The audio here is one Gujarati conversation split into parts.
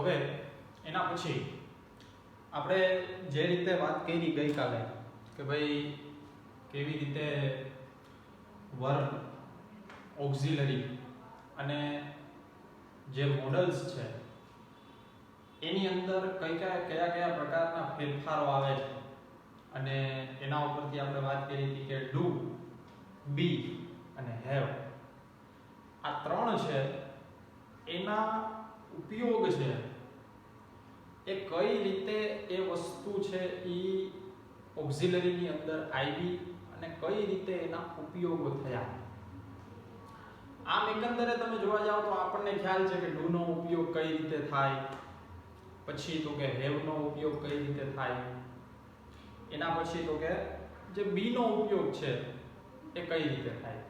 હવે એના પછી આપણે જે રીતે વાત કરી ગઈકાલે કે ભાઈ કેવી રીતે વર્બ, ઓક્ઝિલરી અને જે મોડલ્સ છે એની અંદર કયા પ્રકારના ફેરફારો આવે છે અને એના ઉપરથી આપણે વાત કરી હતી કે ડુ, બી અને હેવ આ ત્રણ છે એના ઉપયોગ છે એ કઈ રીતે એ વસ્તુ છે એ ઓક્ઝિલરીની અંદર આવી અને કઈ રીતે એના ઉપયોગો થયા. આમ એકંદરે તમે જોવા જાવ તો આપણને ખ્યાલ છે કે ડુ નો ઉપયોગ કઈ રીતે થાય, પછી તો કે હેવ નો ઉપયોગ કઈ રીતે થાય, એના પછી તો કે જે બી નો ઉપયોગ છે એ કઈ રીતે થાય.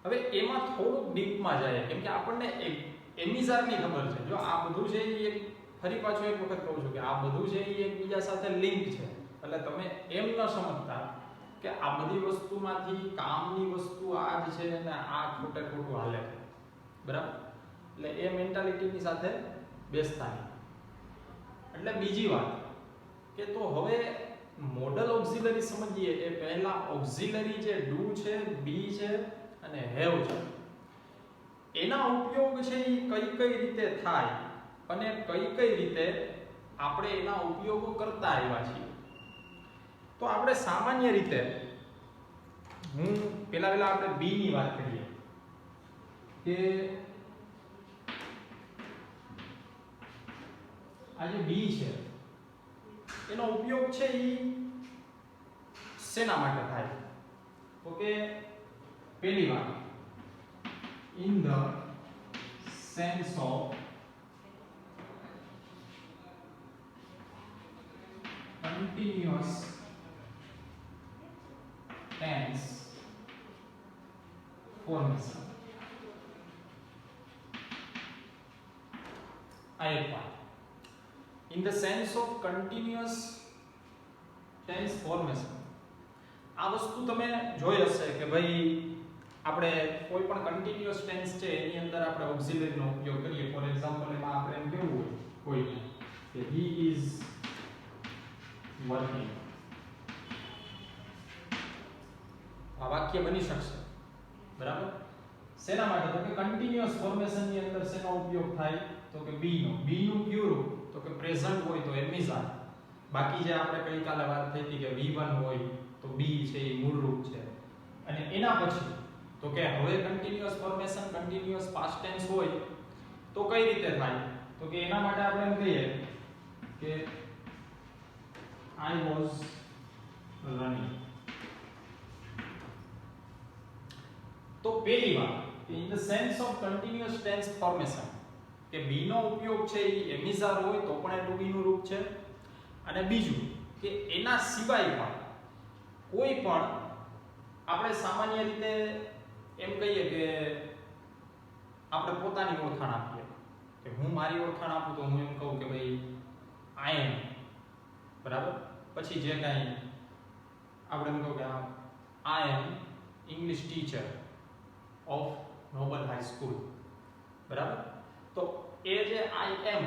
હવે એમાં થોડુંક ડીપમાં જાય કેમ કે આપણને એમિઝારની ખબર છે. જો આ બધું છે એ ફરી પાછું એક વખત કહું છું કે આ બધું છે એ એકબીજા સાથે લિંક છે. એટલે તમે એમ ન સમજતા કે આ બધી વસ્તુમાંથી કામની વસ્તુ આ જ છે અને આ ખોટું હાલે છે, બરાબર? એટલે એ મેન્ટાલિટીની સાથે બેસતા નહીં. એટલે બીજી વાત કે તો હવે મોડલ ઓક્ઝિલરી સમજીએ એ પહેલા ઓક્ઝિલરી જે ડુ છે, બી છે અને હેવ છે એના ઉપયોગ છે એ કઈ રીતે થાય અને કઈ રીતે આપણે એના ઉપયોગો કરતા આવ્યા છીએ. તો આપણે સામાન્ય રીતે પહેલા આપણે બી ની વાત કરીએ કે આ જે બી છે એનો ઉપયોગ છે એ શેના માટે થાય? તો કે પહેલી વાત in the sense of continuous tense formation. આ એક વાત. In the sense of continuous tense formation આ વસ્તુ તમે જોઈ હશે કે ભાઈ આપણે કોઈ પણ કન્ટિન્યુઅસ ટેન્સ છે એની અંદર આપણે ઓક્ઝિલરીનો ઉપયોગ કરીએ. ફોર એક્ઝામ્પલ એમાં આપણે એમ કહેવું હોય કોઈને કે he is working. આ વાક્ય બની શકશે, બરાબર? શેના માટે? તો કે કન્ટિન્યુઅસ ફોર્મેશન ની અંદર શેનો ઉપયોગ થાય? તો કે બી નો. બી નું ક્યુ રૂપ તો કે પ્રેઝન્ટ હોય તો એમિઝા. બાકી જે આપણે ગઈકાલે વાત થઈ હતી કે V1 હોય તો બી છે એ મૂળ રૂપ છે. અને એના પછી તો કે હવે continuous formation continuous past tense હોય તો કઈ રીતે થાય? તો કે એના માટે આપણે એમ કહીએ કે I was running. તો પહેલી વાત in the sense of continuous tense formation કે બી નો ઉપયોગ છે એ એમિઝાર હોય તો પણ એ ટુ બી નું રૂપ છે. અને બીજું કે એના સિવાય પણ કોઈ પણ આપણે સામાન્ય રીતે એમ કહીએ કે આપણે પોતાની ઓળખાણ આપીએ કે હું મારી ઓળખાણ આપું તો હું એમ કહું કે ભાઈ I am, બરાબર? પછી જે કાંઈ આપણે એમ કહું કે I am English teacher of Noble High School, બરાબર? તો એ જે I am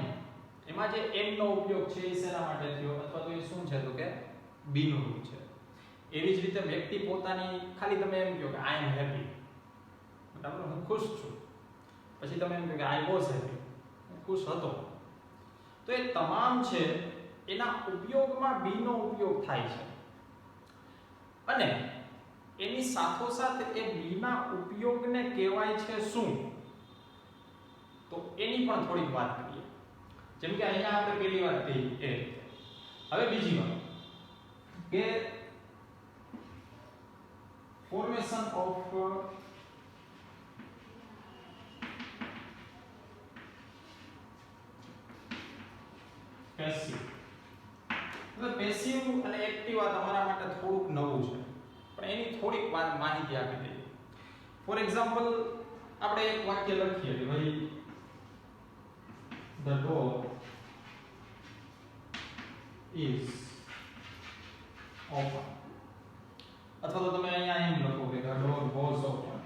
એમાં જે am નો ઉપયોગ છે એ શેના માટે થયો અથવા તો એ શું છે? તો કે બી નું રૂપ છે. એવી જ રીતે વ્યક્તિ પોતાની ખાલી તમે એમ કહો કે I am happy, બરાબર? હું ખુશ છું. પછી તમે એમ કહો કે I was happy, હું ખુશ હતો. તો એ તમામ છે એના ઉપયોગમાં બી નો ઉપયોગ થાય છે. અને એની સાથોસાથ એ બી ના ઉપયોગને કહેવાય છે શું? તો એની પણ થોડીક વાત કરીએ. જેમ કે અહીંયા આપણે પહેલી વાત કહી એ. હવે બીજી વાત કે formation of passive. હવે પેસિવ અને એક્ટિવ આ તમારા માટે થોડુંક નવું છે પણ એની થોડીક માહિતી આપી દઈએ. ફોર એક્ઝામ્પલ આપણે એક વાક્ય લખીએ કે ભાઈ the door is open. અથવા તો તમે અહીંયા એમ લખો કે the door was open.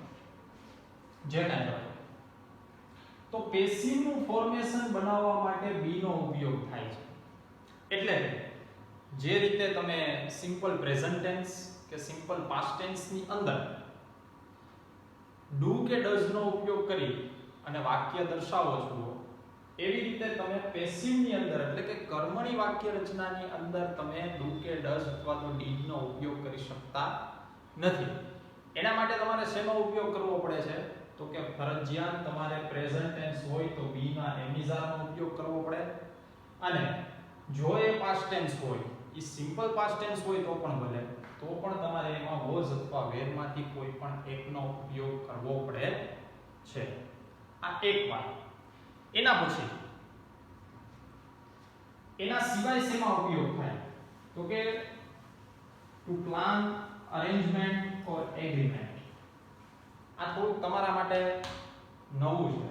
જે કાંઈ લખો. તો તો પેસિવ નું ફોર્મેશન બનાવવા માટે બી નો ઉપયોગ થાય છે. એટલે જે રીતે તમે સિમ્પલ પ્રેઝન્ટ ટેન્સ કે સિમ્પલ પાસ્ટ ટેન્સ ની અંદર ડુ કે ડઝ નો ઉપયોગ કરી અને વાક્ય દર્શાવો છો, એવી રીતે તમે પેસિવ ની અંદર એટલે કે કર્મણી વાક્ય રચનાની અંદર તમે ડુ કે ડઝ અથવા તો ડીડ નો ઉપયોગ કરી શકતા નથી. એના માટે તમારે શેનો ઉપયોગ કરવો પડે છે? તો કે ફરજિયાત તમારે પ્રેઝન્ટ ટેન્સ હોય તો બી ના એમિઝાર નો ઉપયોગ કરવો પડે, અને જો એ પાસ્ટ ટેન્સ હોય, એ સિમ્પલ પાસ્ટ ટેન્સ હોય તો પણ ભલે, તો પણ તમારે એમાં વોઝ અથવા વેર માંથી કોઈ પણ એકનો ઉપયોગ કરવો પડે છે. આ એક વાત. એના પછી એના સિવાય શેમાં ઉપયોગ થાય? તો કે two plan, arrangement or agreement. આ થોડું તમારા માટે નવું છે.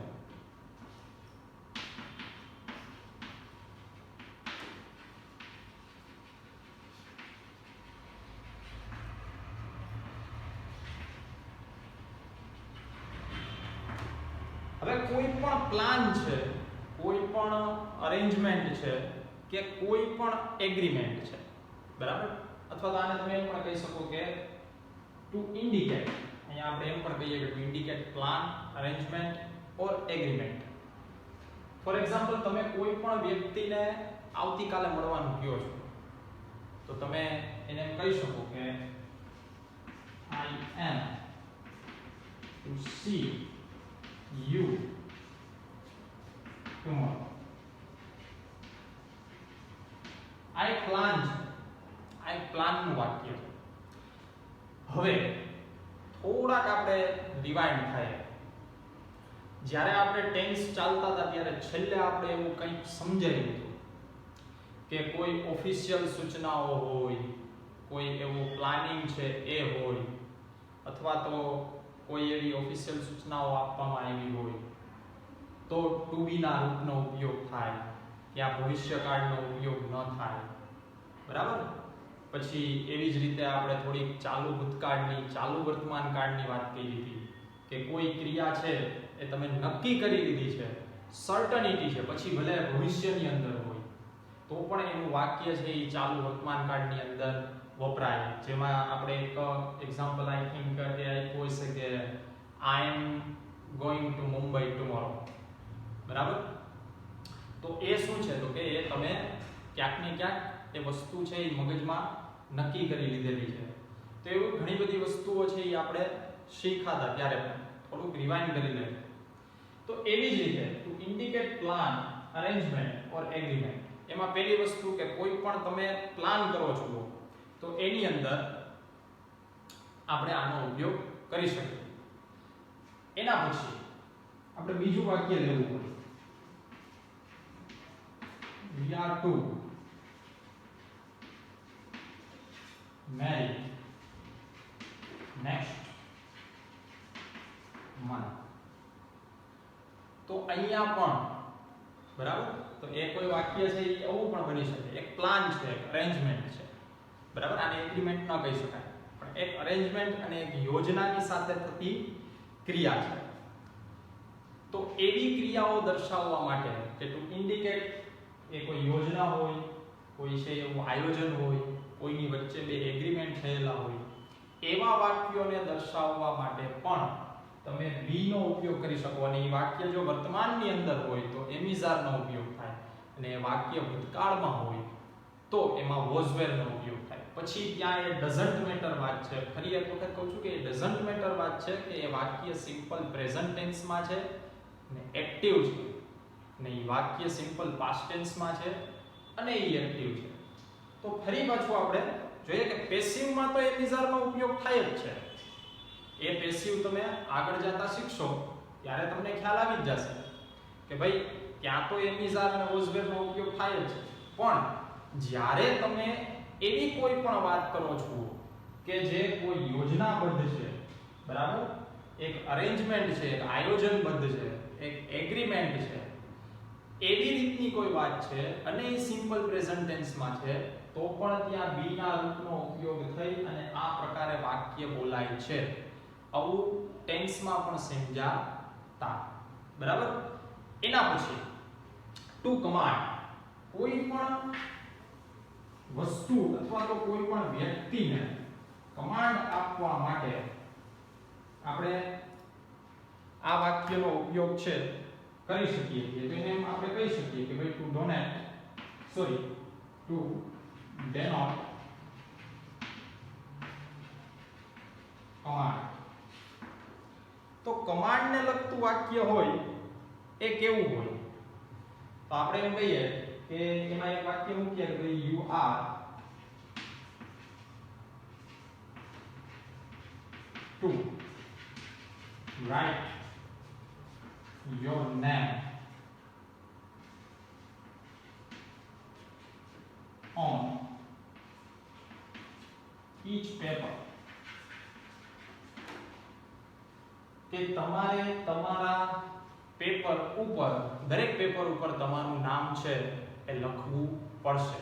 હવે કોઈ પણ પ્લાન છે, કોઈ પણ અરેન્જમેન્ટ છે કે કોઈ પણ એગ્રીમેન્ટ છે, બરાબર? અથવા તો આને તમે એમ પણ કહી શકો કે ટુ ઇન્ડિકેટ, અહીંયા આપણે એમ પણ કહીએ કે to indicate plan, arrangement or agreement. For example, તમે કોઈ પણ વ્યક્તિને આવતીકાલે મળવાનું કહો છો, તો તમે એને એમ કહી શકો કે I am to see you tomorrow. I plan નું વાક્ય છે. હવે થોડાક આપણે રિવાઇન્ડ થાય. જ્યારે આપણે ટેન્સ ચાલતા હતા ત્યારે છેલ્લે આપણે એવું કંઈક સમજાયું હતું કે કોઈ ઓફિશિયલ સૂચનાઓ હોય, કોઈ એવું પ્લાનિંગ છે એ હોય, અથવા તો કોઈ એવી ઓફિશિયલ સૂચનાઓ આપવામાં આવી હોય તો ટુ બી ના રૂપનો ઉપયોગ થાય, ત્યાં ભવિષ્યકાળનો ઉપયોગ ન થાય, બરાબર? પછી એવી જ રીતે આપણે થોડીક ચાલુ ભૂતકાળની, ચાલુ વર્તમાન કાળની વાત કરી હતી કે કોઈ ક્રિયા છે એ તમે નક્કી કરી લીધી છે, સર્ટનિટી છે, પછી ભલે ભવિષ્યની અંદર હોય તો પણ એનું વાક્ય છે એ ચાલુ વર્તમાન કાળની અંદર વપરાય. જેમાં આપણે એક એક્ઝામ્પલ આઈ થિંક કે આપ્યું હશે કે I am going to Mumbai tomorrow, બરાબર? તો એ શું છે? તો કે એ તમે ક્યાંક ને ક્યાંક એ વસ્તુ છે એ મગજમાં નક્કી કરી લીધેલી છે. તો એવું ઘણી બધી વસ્તુઓ છે એ આપણે શીખાતા ત્યારે થોડુંક રિવાઇન્ડ કરી લે. તો એવી જ રીતે two indicate plan, arrangement or agreement, એમાં પહેલી વસ્તુ કે કોઈ પણ તમે પ્લાન કરો છો તો એની અંદર આપણે આનો ઉપયોગ કરી શકીએ. એના પછી આપણે બીજું વાક્ય લેવું પડે. We are to marry next month. તો અહીંયા પણ બરાબર, તો એ કોઈ વાક્ય છે એ આવું પણ બની શકે. એક પ્લાન છે, એક અરેન્જમેન્ટ છે, બરાબર? આને એગ્રીમેન્ટ ન કહી શકાય, પણ એક અરેન્જમેન્ટ અને એક યોજનાની સાથે થતી ક્રિયા છે. તો એવી ક્રિયાઓ દર્શાવવા માટે કે ટુ ઇન્ડિકેટ એ કોઈ યોજના હોય, કોઈ છે એવું આયોજન હોય, કોઈની વચ્ચે બે એગ્રીમેન્ટ થયેલા હોય, એવા વાક્યોને દર્શાવવા માટે પણ તમે બી નો ઉપયોગ કરી શકો. અને એ વાક્ય જો વર્તમાનની અંદર હોય તો એમિઝારનો ઉપયોગ થાય, અને એ વાક્ય ભૂતકાળમાં હોય તો એમાં વોઝ વેર નો ઉપયોગ થાય. પછી ત્યાં એ ડઝન્ટ મેટર વાત છે. ફરી એક વખત કહું છું કે એ ડઝન્ટ મેટર વાત છે કે એ વાક્ય સિમ્પલ પ્રેઝન્ટ ટેન્સમાં છે ને એક્ટિવ છે, ને એ વાક્ય સિમ્પલ પાસ્ટ ટેન્સમાં છે અને એ એક્ટિવ છે. તો ફરી પાછું આપણે જોઈએ કે પેસિવમાં તો એમિઝારનો ઉપયોગ થાય જ છે. એ પેસિવ તમે આગળ જતા શીખશો ત્યારે તમને ખ્યાલ આવી જ જશે કે ભાઈ ત્યાં તો એમિઝાર અને વોઝવેરનો ઉપયોગ થાય જ છે. પણ જ્યારે તમે એવી કોઈ પણ વાત કરો છો કે જે કોઈ યોજનાબદ્ધ છે, બરાબર, એક અરેન્જમેન્ટ છે, એક આયોજનબદ્ધ છે, એક એગ્રીમેન્ટ છે, એવી રીતની કોઈ વાત છે અને એ સિમ્પલ પ્રેઝન્ટ ટેન્સમાં છે, તો પણ ત્યાં બી ના રૂપનો ઉપયોગ થઈ અને આ પ્રકારે વાક્ય બોલાય છે. આવું ટેન્સમાં પણ સમજાતા, બરાબર? એના પછી ટુ કમાન્ડ, કોઈ પણ વસ્તુ અથવા તો કોઈ પણ વ્યક્તિને કમાન્ડ આપવા માટે આપણે આ વાક્યનો ઉપયોગ છે કરી શકીએ છીએ. તો એને આપણે કહી શકીએ કે ભાઈ ટુ ડેનોટ કમાન્ડ. તો કમાન્ડ ને લગતું વાક્ય હોય એ કેવું હોય? તો આપણે એમ કહીએ કે એમાં એક વાક્ય મૂકીએ કે ભાઈ you are to write your name on each paper. કે તમારે તમારા પેપર ઉપર, દરેક પેપર ઉપર તમારું નામ છે એ લખવું પડશે.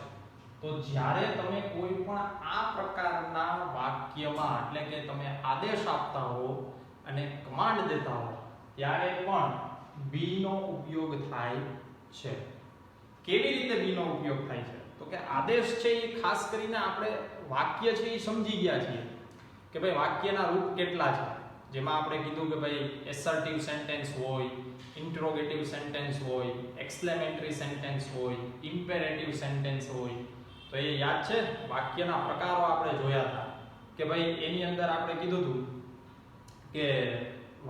તો જ્યારે તમે કોઈ પણ આ પ્રકારના વાક્યમાં એટલે કે તમે આદેશ આપતા હો અને કમાન્ડ દેતા હો ત્યારે પણ બી નો ઉપયોગ થાય છે. કેવી રીતે બી નો ઉપયોગ થાય છે? તો કે આદેશ છે એ ખાસ કરીને આપણે વાક્ય છે એ સમજી ગયા છીએ કે ભાઈ વાક્યના રૂપ કેટલા છે. જેમાં આપણે કીધું કે ભાઈ એસર્ટિવ સેન્ટેન્સ હોય, ઇન્ટ્રોગેટિવ સેન્ટેન્સ હોય, એક્સક્લેમેટરી સેન્ટેન્સ હોય, ઇમ્પેરેટિવ સેન્ટેન્સ હોય. તો એ યાદ છે? વાક્યના પ્રકારો આપણે જોયા હતા કે ભાઈ એની અંદર આપણે કીધું હતું કે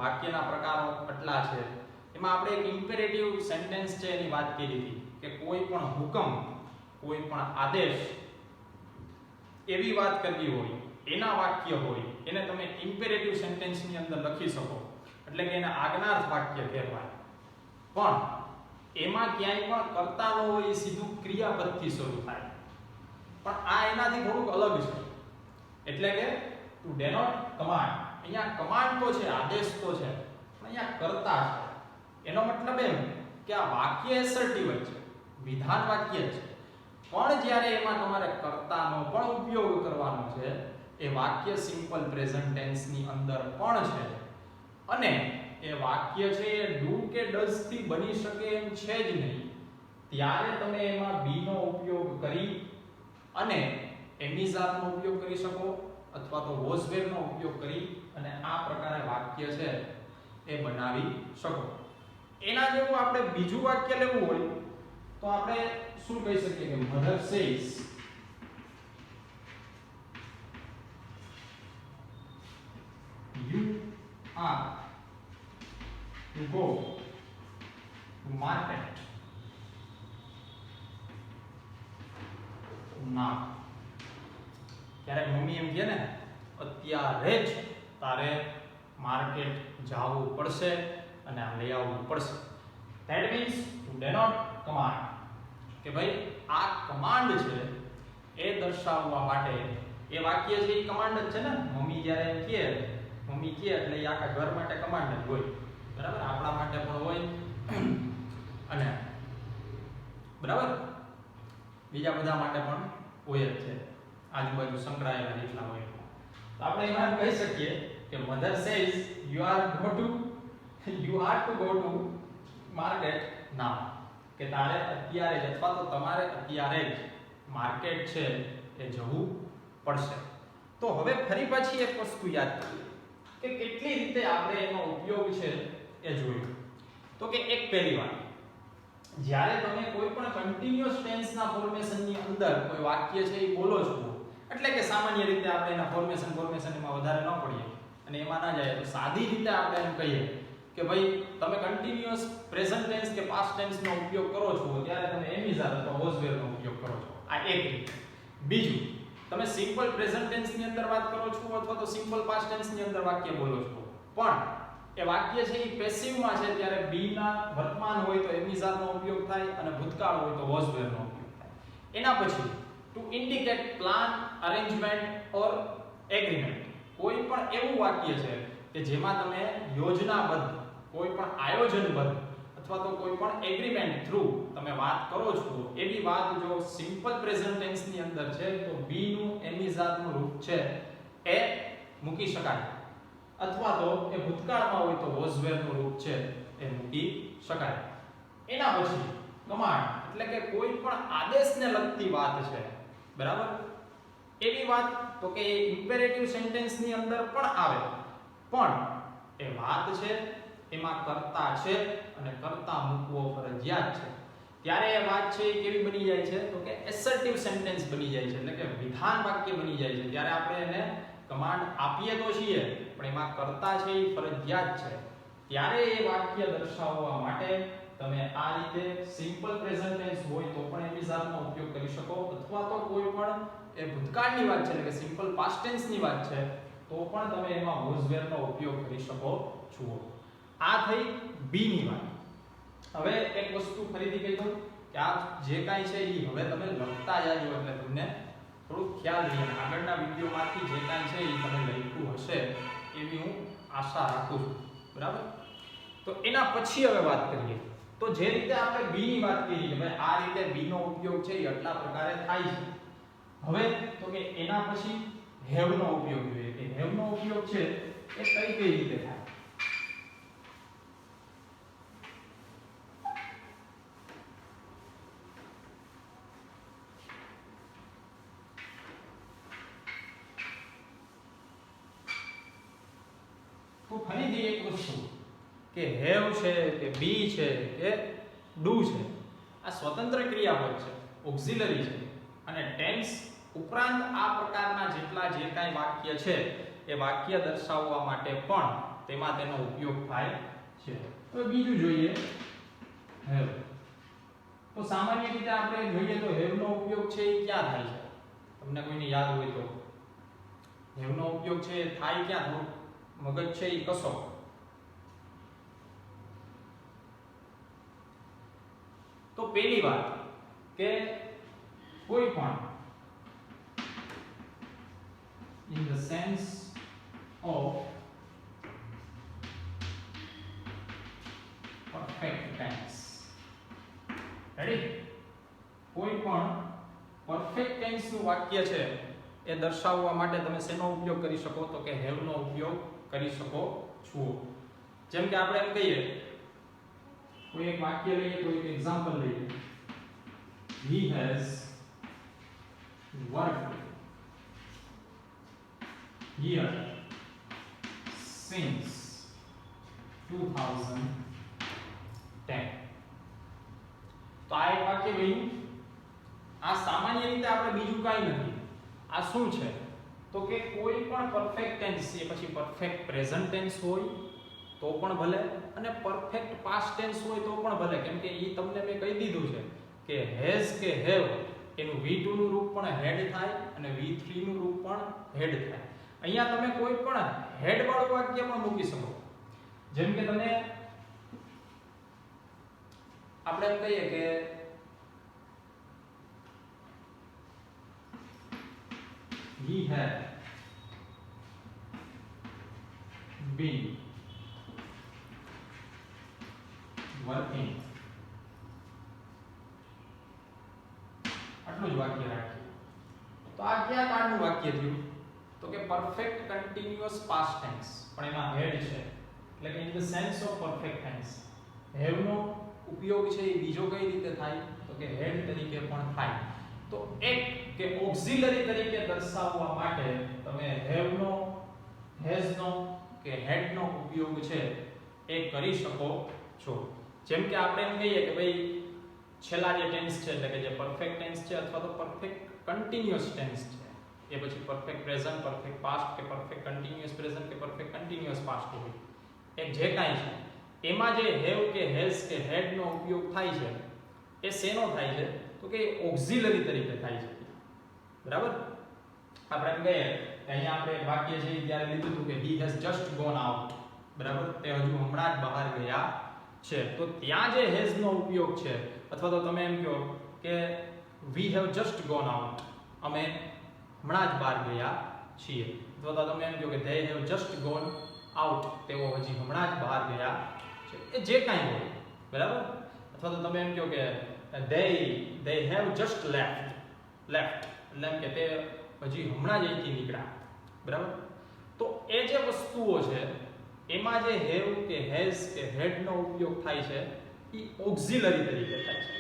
વાક્યના પ્રકારો કેટલા છે. એમાં આપણે એક ઇમ્પેરેટિવ સેન્ટેન્સ છે એની વાત કરી હતી કે કોઈ પણ હુકમ, કોઈ પણ આદેશ એવી વાત કરવી હોય, એના વાક્ય હોય, એને તમે ઇમ્પેરેટિવ સેન્ટેન્સ ની અંદર લખી શકો એટલે કે એને આજ્ઞાર્થ વાક્ય કહેવાય. પણ એમાં ક્યાંય પણ કર્તા ન હોય, એ સીધું ક્રિયાપદથી શરૂ થાય. પણ આ એનાથી થોડુંક અલગ છે. એટલે કે ટુ ડેનોટ કમાન્ડ, અહીંયા કમાન્ડ તો છે, આદેશ તો છે, પણ અહીંયા કર્તા છે. એનો મતલબ એમ કે આ વાક્ય એસર્ટિવ છે, વિધાન વાક્ય છે, પણ જ્યારે એમાં તમારે કર્તાનો પણ ઉપયોગ કરવાનો છે એ વાક્ય સિમ્પલ પ્રેઝન્ટ ટેન્સ ની અંદર પણ છે. અને એ વાક્ય છે એ ડુ કે ડઝ થી બની શકે એમ છે જ નહીં. ત્યારે તમે એમાં બી નો ઉપયોગ કરી અને એમિઝારનો ઉપયોગ કરી શકો અથવા તો વોઝ વેરનો ઉપયોગ કરી અને આ પ્રકારે વાક્ય છે એ બનાવી શકો. એના જેવું આપણે બીજું વાક્ય લેવું હોય તો આપણે શું કહી શકીએ કે mother says you are to go to market now. ક્યારેક મમ્મી એમ કહે ને અત્યારે જ તારે માર્કેટ જવું પડશે અને આ લઈ આવવું પડશે. That means to denote command કે ભાઈ આ કમાન્ડ છે એ દર્શાવવા માટે એ વાક્ય છે એ કમાન્ડ જ છે ને. મમ્મી જ્યારે એમ કહે, મમ્મી કહે એટલે એ આખા ઘર માટે કમાન્ડ જ હોય, બરાબર? આપણા માટે પણ હોય અને બરાબર બીજા બધા માટે પણ હોય જ છે, આજુબાજુ સંકળાયેલા જેટલા હોય. તો આપણે એમાં કહી શકીએ કે mother says you are to go to market now, કે તારે અત્યારે જ અથવા તો તમારે અત્યારે જ માર્કેટ છે એ જવું પડશે. તો હવે ફરી પાછી એક વસ્તુ યાદ કરીએ કે કેટલી રીતે આપણે એનો ઉપયોગ છે એ જોયું. તો કે એક પહેલી વાત, જ્યારે તમે કોઈ પણ કન્ટિન્યુઅસ ટેન્સના ફોર્મેશનની અંદર કોઈ વાક્ય છે એ બોલો છો એટલે કે સામાન્ય રીતે આપણે એના ફોર્મેશન એમાં વધારે ન પડીએ અને એમાં ના જાય તો સાદી રીતે આપણે એમ કહીએ કે ભાઈ તમે કન્ટિન્યુઅસ પ્રેઝન્ટ ટેન્સ કે પાસ્ટ ટેન્સનો ઉપયોગ કરો છો ત્યારે તમે એમિઝાર અથવા વોઝ વેરનો ઉપયોગ કરો છો. આ એક રીત. બીજું, તમે સિમ્પલ પ્રેઝન્ટ ટેન્સ ની અંદર વાત કરો છો અથવા તો સિમ્પલ પાસ્ટ ટેન્સ ની અંદર વાક્ય બોલો છો પણ એ વાક્ય છે એ પેસિવ માં છે ત્યારે બી ના વર્તમાન હોય તો એમિઝાર નો ઉપયોગ થાય અને ભૂતકાળ હોય તો વોઝ વેર નો ઉપયોગ થાય. એના પછી two indicate plan, arrangement or agreement, કોઈ પણ એવું વાક્ય છે કે જેમાં તમે યોજનાબદ્ધ, કોઈ પણ આયોજનબદ્ધ અથવા તો કોઈ પણ એગ્રીમેન્ટ થ્રુ તમે વાત કરો છો એવી વાત જો સિમ્પલ પ્રેઝન્ટ ટેન્સ ની અંદર છે તો બી નું એમિઝાર નું રૂપ છે એ મૂકી શકાય અથવા તો એ ભૂતકાળમાં હોય તો વોઝ વેર નું રૂપ છે એ મૂકી શકાય. એના પછી કમાન્ડ એટલે કે કોઈ પણ આદેશને લગતી વાત છે, બરાબર? એવી વાત તો કે ઇમ્પેરેટિવ સેન્ટેન્સ ની અંદર પણ આવે, પણ એ વાત છે એમાં કર્તા છે અને કર્તા મૂકવો ફરજિયાત છે, ત્યારે એ વાત છે એ કેવી બની જાય છે તો કે એસર્ટિવ સેન્ટેન્સ બની જાય છે, એટલે કે વિધાન વાક્ય બની જાય છે. ત્યારે આપણે એને કમાન્ડ આપીએ તો છીએ પણ એમાં કર્તા છે એ ફરજિયાત છે, ત્યારે એ વાક્ય દર્શાવવા માટે તમે આ રીતે સિમ્પલ પ્રેઝન્ટ ટેન્સ હોય તો પણ એમિઝારનો ઉપયોગ કરી શકો, અથવા તો કોઈ પણ એ ભૂતકાળની વાત છે એટલે કે સિમ્પલ પાસ્ટ ટેન્સ ની વાત છે તો પણ તમે એમાં વોઝ વેર નો ઉપયોગ કરી શકો છો. આ થઈ બી ની વાત. હવે એક વસ્તુ ફરીથી કહી દઉં કે આ જે કાંઈ છે એ હવે તમે લખતા જાજો એટલે તમને થોડું ખ્યાલ રહે, આગળના વિડિયોમાંથી જે કાંઈ છે એ તમે લખ્યું હશે એવી હું આશા રાખું છું, બરાબર? તો એના પછી હવે વાત કરીએ તો જે રીતે આપણે બી ની વાત કરી કે ભાઈ આ રીતે બી નો ઉપયોગ છે એ આટલા પ્રકારે થાય છે. હવે તો કે એના પછી હેવ નો ઉપયોગ જોઈએ કે હેવ નો ઉપયોગ છે એ કઈ રીતે થાય. તો ફરીથી એક વસ્તુ કે હેવ છે કે બી છે કે ડુ છે આ સ્વતંત્ર ક્રિયાપદ છે, ઓક્ઝિલરી છે, અને ટેન્સ ઉપરાંત આ પ્રકારના જેટલા જે કાંઈ વાક્ય છે એ વાક્ય દર્શાવવા માટે પણ તેમાં તેનો ઉપયોગ થાય છે. હવે બીજું જોઈએ હેવ. તો સામાન્ય રીતે આપણે જોઈએ તો હેવ નો ઉપયોગ છે એ ક્યાં થાય છે? તમને કોઈને યાદ હોય તો હેવ નો ઉપયોગ છે એ થાય ક્યાં? થોડું મગજ છે એ કસો. તો પહેલી વાત કે કોઈ પણ in the sense of perfect tense. Ready? કોઈ પણ પરફેક્ટ ટેન્સ નું વાક્ય છે એ દર્શાવવા માટે તમે શેનો ઉપયોગ કરી શકો તો કે હેવ નો ઉપયોગ કરી શકો છો. જેમ કે આપણે એમ કહીએ કોઈ એક વાક્ય લઈએ, કોઈ એક એક્ઝામ્પલ લઈએ, he has worked here since 2010. તો આ એક વાક્ય બન્યું. આ સામાન્ય રીતે આપણે બીજું કાંઈ નથી, આ શું છે તો કે કોઈ પણ પરફેક્ટ ટેન્સ એ પછી પરફેક્ટ પ્રેઝન્ટ ટેન્સ હોય તો પણ ભલે અને પરફેક્ટ પાસ્ટ ટેન્સ હોય તો પણ ભલે, કેમ કે એ તમને મેં કહી દીધું છે કે હેઝ કે હેવ એનું V2 નું રૂપ પણ હેડ થાય અને V3 નું રૂપ પણ હેડ થાય. અહીંયા તમે કોઈ પણ હેડ વાળું વાક્ય પણ મૂકી શકો. જેમ કે તમે આપણે એમ કહીએ કે he had been working, આટલું જ વાક્ય રાખીએ તો આ કયા કાળનું વાક્ય થયું તો કે પરફેક્ટ કન્ટિન્યુઅસ પાસ્ટ ટેન્સ, પણ એમાં હેડ છે એટલે કે in the sense of perfect tense. Have નો ઉપયોગ છે એ બીજો કઈ રીતે થાય તો કે હેડ તરીકે પણ થાય. તો એક કે ઓક્ઝિલરી તરીકે દર્શાવવા માટે તમે હેવ નો, હેઝ નો કે હેડ નો ઉપયોગ છે એ કરી શકો છો. જેમ કે આપણે એમ કહીએ કે ભાઈ છેલ્લા જે ટેન્સ છે એટલે કે જે પરફેક્ટ ટેન્સ છે અથવા તો પરફેક્ટ કન્ટિન્યુઅસ ટેન્સ છે એ પછી પરફેક્ટ પ્રેઝન્ટ, પરફેક્ટ પાસ્ટ કે પરફેક્ટ કન્ટિન્યુઅસ પ્રેઝન્ટ કે પરફેક્ટ કન્ટિન્યુઅસ પાસ્ટ હોય એ જે કાંઈ છે એમાં જે હેવ કે હેઝ કે હેડ નો ઉપયોગ થાય છે એ શેનો થાય છે તો કે ઓક્ઝિલરી તરીકે થાય છે, બરાબર? આપણે એમ કહીએ કે અહીંયા આપણે એક વાક્ય છે ત્યારે લીધું હતું કે he has just gone out, બરાબર? તે હજુ હમણાં જ બહાર ગયા છે. તો ત્યાં જે હેઝ નો ઉપયોગ છે અથવા તો તમે એમ કહો કે we have just gone out, અમે હમણાં જ બહાર ગયા છીએ, અથવા તો તમે એમ કહો કે they have just gone out, તેઓ હજી હમણાં જ બહાર ગયા છે. એ જે કાંઈ હોય, બરાબર? અથવા તો તમે એમ કહો કે they have just left, એટલે એમ કે તે હજી હમણાં જ અહીંથી નીકળ્યા, બરાબર? તો એ જે વસ્તુઓ છે એમાં જે હેવ કે હેઝ કે હેડ નો ઉપયોગ થાય છે એ ઓક્ઝિલરી તરીકે થાય છે.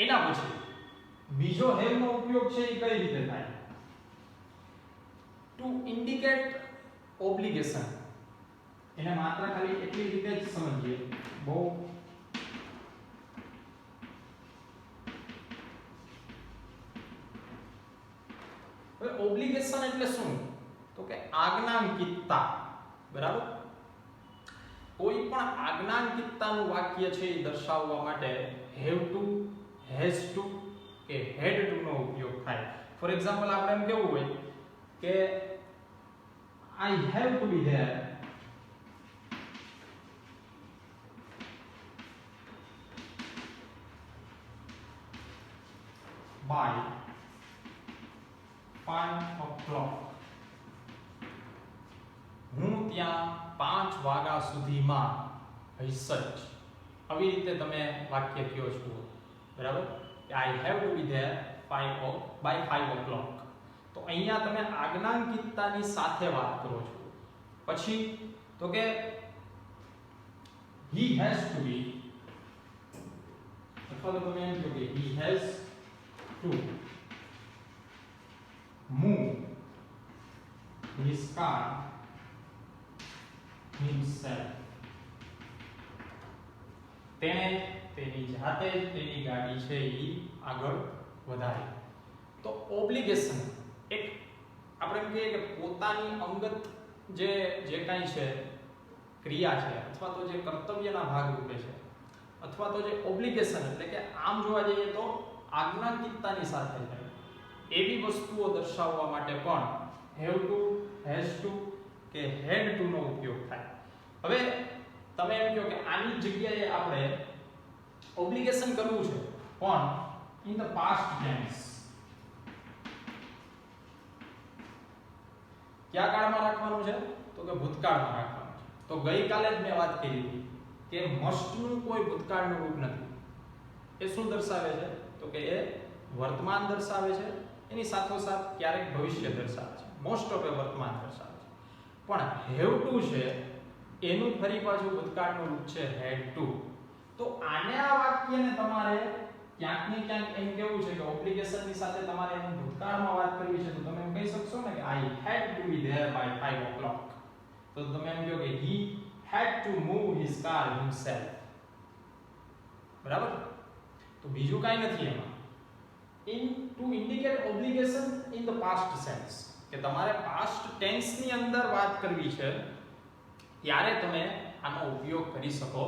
એના પછી બીજો હેવ નો ઉપયોગ છે એ કઈ રીતે થાય? To indicate obligation. એને માત્ર ખાલી એટલી રીતે જ સમજીએ, બહુ હવે ઓબ્લિગેશન એટલે શું? તો કે આજ્ઞાંકિતતા. બરાબર? કોઈ પણ આજ્ઞાંકિતતાનું વાક્ય છે એ દર્શાવવા માટે હેવ ટુ, હેઝ ટુ કે હેડ ટુ નો ઉપયોગ થાય. ફોર એક્ઝામ્પલ આપણે એમ કેવું હોય કે I have to be there by 5 o'clock. હું ત્યાં 5 વાગ્યા સુધીમાં હઈશ જ. આવી રીતે તમે વાક્ય કયો છો. બરાબર? I have to be there by 5 o'clock. તો અહીંયા તમે આજ્ઞાંકિતતાની સાથે વાત કરો છો. પછી તો કે he has to be, અથવા તો તમે એમ કહો કે he has to move his car himself. તેણે તેની જાતે જ તેની ગાડી છે એ આગળ વધારી. તો ઓબ્લિગેશન એક આપણે એમ કહીએ કે પોતાની અંગત જે કાંઈ છે ક્રિયા છે અથવા તો જે કર્તવ્યના ભાગરૂપે છે અથવા તો જે ઓબ્લિગેશન એટલે કે આમ જોવા જઈએ તો આજ્ઞાંકિતતાની સાથે છે એવી વસ્તુઓ દર્શાવવા માટે પણ હેવ ટુ, હેઝ ટુ કે હેડ ટુ નો ઉપયોગ થાય. હવે તમે એમ કહો કે આની જગ્યાએ આપણે ઓબ્લિગેશન કરવું છે પણ ઇન ધ પાસ્ટ ટેન્સ. કયા કાળમાં રાખવાનું છે? તો કે ભૂતકાળમાં રાખવાનું છે. તો ગઈકાલે જ મેં વાત કરી હતી કે મસ્ટનું કોઈ ભૂતકાળનું રૂપ નથી. એ શું દર્શાવે છે? તો કે એ વર્તમાન દર્શાવે છે, એની સાથોસાથ ક્યારેક ભવિષ્ય દર્શાવે છે. મોસ્ટ ઓફ એ વર્તમાન દર્શાવે છે. પણ હેવ ટુ છે એનું ફરી પાછું ભૂતકાળનું રૂપ છે હેડ ટુ. તો આને આ વાક્યને તમારે ક્યાંક ને ક્યાંક એમ કેવું છે કે ઓબ્લિગેશનની સાથે તમારે એનું ભૂતકાળમાં વાત કરવી છે તો તમે એમ કહી શકશો ને કે I had to be there by 5 o'clock. તો તમે એમ કહો કે he had to move his car himself. બરાબર? તો બીજું કાંઈ નથી એમાં. To indicate obligation in the past tense, કે તમારે past tense ની અંદર વાત કરવી છે ત્યારે તમે આનો ઉપયોગ કરી શકો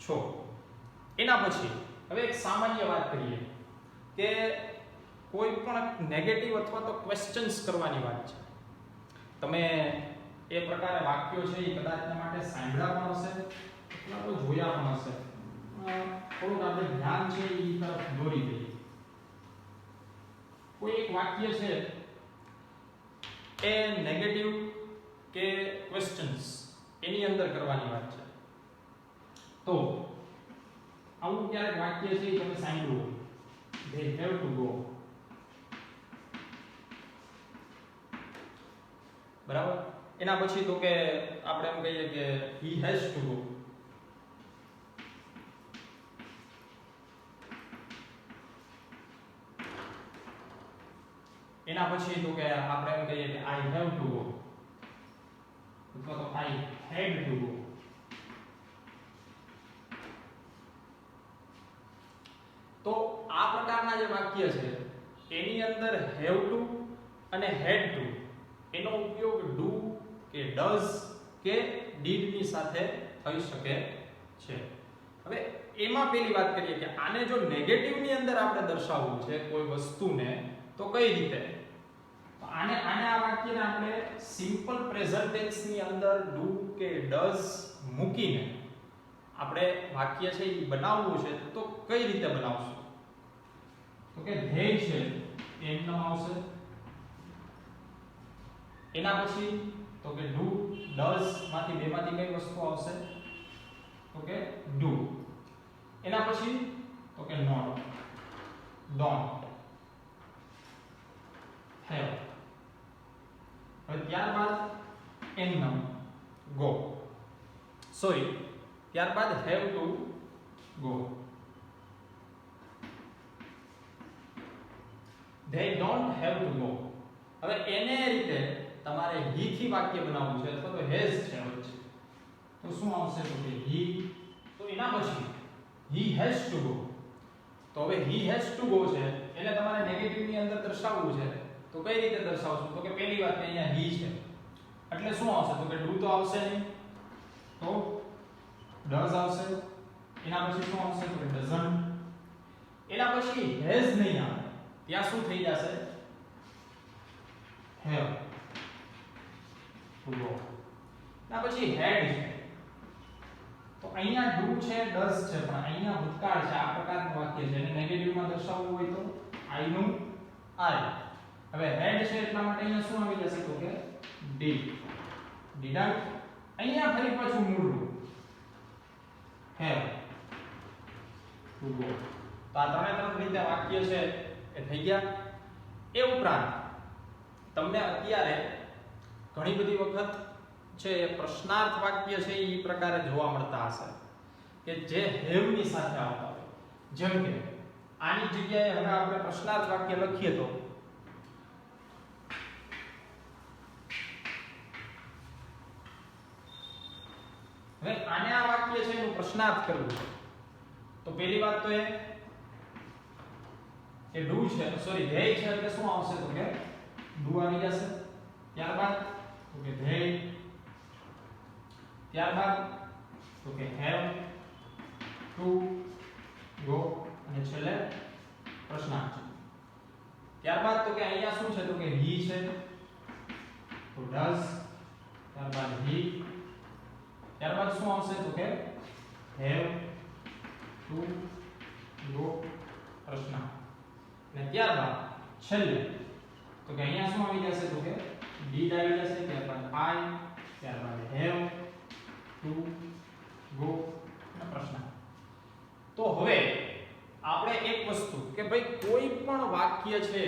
છો. એના પછી હવે એક સામાન્ય વાત કરીએ કે કોઈ પણ નેગેટિવ અથવા તો ક્વેશ્ચન્સ કરવાની વાત છે. તમે એ પ્રકારે વાક્યો છે એ કદાચ તમારા માટે સાંભળ્યા પણ હશે અથવા તો જોયા પણ હશે. થોડુંક આપણે ધ્યાન છે એ તરફ દોરી દઈએ. કોઈ એક વાક્ય છે એ નેગેટિવ કે ક્વેશ્ચન્સ એની અંદર કરવાની વાત છે. તો આવું ક્યારેક વાક્ય છે એ તમે સાંભળ્યું they have to go. બરાબર? એના પછી તો કે આપણે એમ કહીએ કે he has to go. એના પછી તો કે આપણે એમ કહીએ કે I have to go અથવા તો I had to go. તો આ પ્રકારના જે વાક્ય છે એની અંદર have to અને had to એનો ઉપયોગ do કે does કે did ની સાથે થઈ શકે છે. હવે એમાં પહેલી વાત કરીએ કે આને જો નેગેટિવ ની અંદર આપણે દર્શાવવું છે કોઈ વસ્તુને તો કઈ રીતે? આને આ વાક્યને આપણે સિમ્પલ પ્રેઝન્ટ ટેન્સ ની અંદર do કે does મૂકીને આપણે વાક્ય છે એ બનાવવું છે તો કઈ રીતે બનાવશું? તો કે they છે એમ નામ આવશે. એના પછી તો કે do does માંથી બેમાંથી કઈ વસ્તુ આવશે? તો કે do. એના પછી તો કે not, don't, have. હવે ત્યારબાદ એમ નામ go. સોરી ત્યારબાદ have to go. they don't have to go. હવે એને રીતે તમારે he થી વાક્ય બનાવવું છે અથવા તો has છે વચ્ચે, તો શું આવશે તો કે he, તો એના પછી he has to go. તો હવે he has to go છે એટલે તમારે નેગેટિવ ની અંદર દર્શાવવું છે, તો કઈ રીતે દર્શાવશું તો કે પહેલી વાત કે અહીંયા he છે એટલે શું આવશે તો કે do તો આવશે નહીં, તો does આવશે. એના પછી શું આવશે તો કે doesn't. એના પછી has નહીં આવે, ત્યાં શું થઈ જશે have to go. એના પછી had છે, તો અહીંયા do છે does છે પણ અહીંયા ભૂતકાળ છે, આ પ્રકારનું વાક્ય છે અને નેગેટિવ માં દર્શાવવું હોય તો I નું I. હવે had છે એટલા માટે અહીંયા શું આવી જશે તો કે did. didn't. અહીંયા ફરી પાછું મૂળ રૂપ have to go. તો આ ત્રણ રીતે વાક્ય છે એ થઈ ગયા. એ ઉપરાંત તમને અત્યારે ઘણી બધી વખત છે એ પ્રશ્નાર્થ વાક્ય છે એ પ્રકારે જોવા મળતા હશે કે જે have ની સાથે આવતા હોય. જેમ કે આની જગ્યાએ હવે આપણે પ્રશ્નાર્થ વાક્ય લખીએ તો હવે આને આ વાક્ય છે એનું પ્રશ્નાર્થ કરવું છે તો પહેલી વાત તો એ કે do છે, સોરી they છે એટલે શું આવશે તો કે do આવી જશે. ત્યારબાદ તો કે they, ત્યારબાદ તો કે have to go અને છેલ્લે પ્રશ્નાર્થ. ત્યારબાદ તો કે અહીંયા શું છે તો કે he છે તો does, ત્યારબાદ he, ત્યારબાદ શું આવશે તો કે have to go પ્રશ્નાર્થ. અને ત્યારબાદ છેલ્લે તો કે અહીંયા શું આવી જશે તો કે did આવી જશે, ત્યારબાદ I, ત્યારબાદ have to go અને પ્રશ્નાર્થ. તો હવે આપણે એક વસ્તુ કે ભાઈ કોઈ પણ વાક્ય છે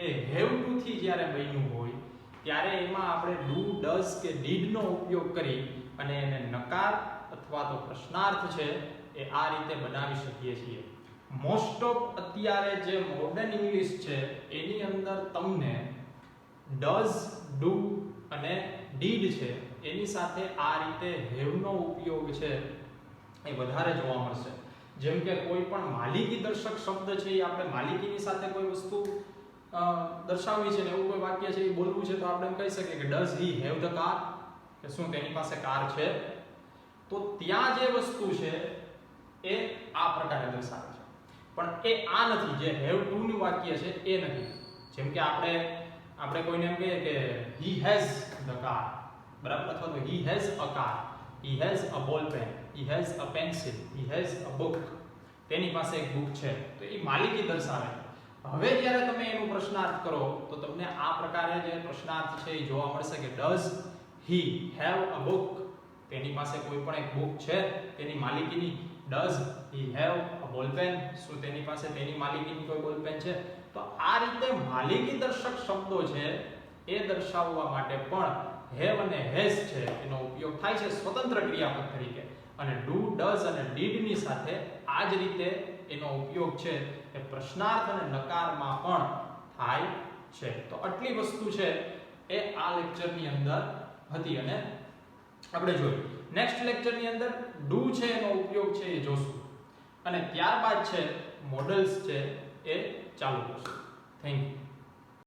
એ have to થી જ્યારે બન્યું હોય ત્યારે એમાં આપણે do, does કે did નો ઉપયોગ કરી અને એને નકાર અથવા તો પ્રશ્નાર્થ છે એ આ રીતે બનાવી શકીએ છીએ. મોસ્ટ ઓફ અત્યારે જે મોડર્ન ઇંગ્લિશ છે એની અંદર તમને does, do અને did છે એની સાથે આ રીતે have નો ઉપયોગ છે એ વધારે જોવા મળશે. જેમ કે કોઈ પણ માલિકી દર્શક શબ્દ છે એ આપણે માલિકીની સાથે કોઈ વસ્તુ દર્શાવવી છે ને એવું કોઈ વાક્ય છે એ બોલવું છે તો આપણે એમ કહી શકીએ કે does he have the car, કે શું તેની પાસે કાર છે. તો ત્યાં જે વસ્તુ છે એ આ પ્રકારે દર્શાવે છે પણ એ આ નથી, જે have to નું વાક્ય છે એ નથી. જેમ કે આપણે કોઈને એમ કહીએ કે he has the car, બરાબર, અથવા તો he has a car, he has a ball pen, he has a pencil, he has a book, તેની પાસે એક બુક છે, તો એ માલિકી દર્શાવે. હવે જ્યારે તમે એનો પ્રશ્નાર્થ કરો તો તમને આ પ્રકારે જે પ્રશ્નાર્થ છે એ જોવા મળશે કે does he have a book, તેની પાસે કોઈ પણ એક બુક છે તેની માલિકીની. does he have a ball pen, શું તેની પાસે તેની માલિકીની કોઈ બોલ પેન છે. તો આ રીતે માલિકી દર્શક શબ્દો છે એ દર્શાવવા માટે પણ have અને has છે એનો ઉપયોગ થાય છે સ્વતંત્ર ક્રિયાપદ તરીકે. અને do, does અને did ની સાથે આ જ રીતે એનો ઉપયોગ છે એ પ્રશ્નાર્થ અને નકારમાં પણ થાય છે. તો આટલી વસ્તુ છે એ આ લેક્ચરની અંદર હતી અને આપણે જોયું. નેક્સ્ટ લેક્ચરની અંદર do છે એનો ઉપયોગ છે એ જોશું અને ત્યારબાદ છે મોડલ્સ છે એ ચાલુ કરશું. Thank you.